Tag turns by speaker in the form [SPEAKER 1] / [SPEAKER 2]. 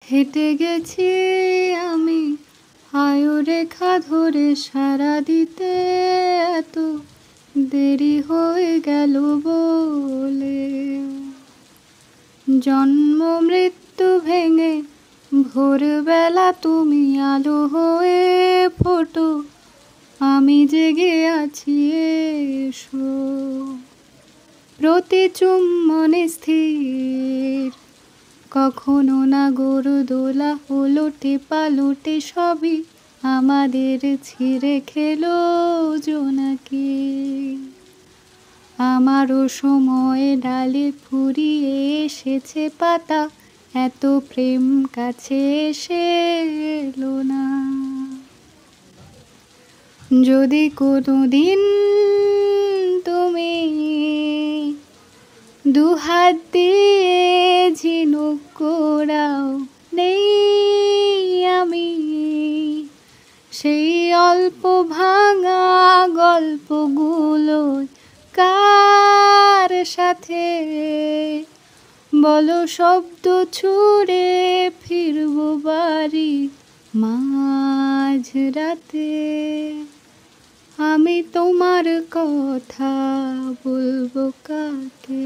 [SPEAKER 1] হেঁটে গেছি আমি আয়ুরেখা ধরে সারা দিতে, এত দেরি হয়ে গেল বলে। জন্ম মৃত্যু ভেঙে ভোরবেলা তুমি আলো হয়ে ফোটো, আমি জেগে আছি এসো। প্রতি চুম্বনে স্থির, কখনো না গরুদোলা ওলটে পালটে সবই আমাদের ছিঁড়ে খেলো জোনাকি। আমারও সময়ে ডালে ফুরিয়ে এসেছে পাতা, এত প্রেম কাছে এসে এলো না। যদি কোনোদিন তুমি দুহাত দিয়ে ঝিনুক কোড়াও, নেই আমি সেই অল্প ভাঙা গল্পগুলো কার সাথে বলো শব্দ ছুড়ে ফিরবো বাড়ি মাঝরাতে। আমি তোমার কথা বলবো কাকে?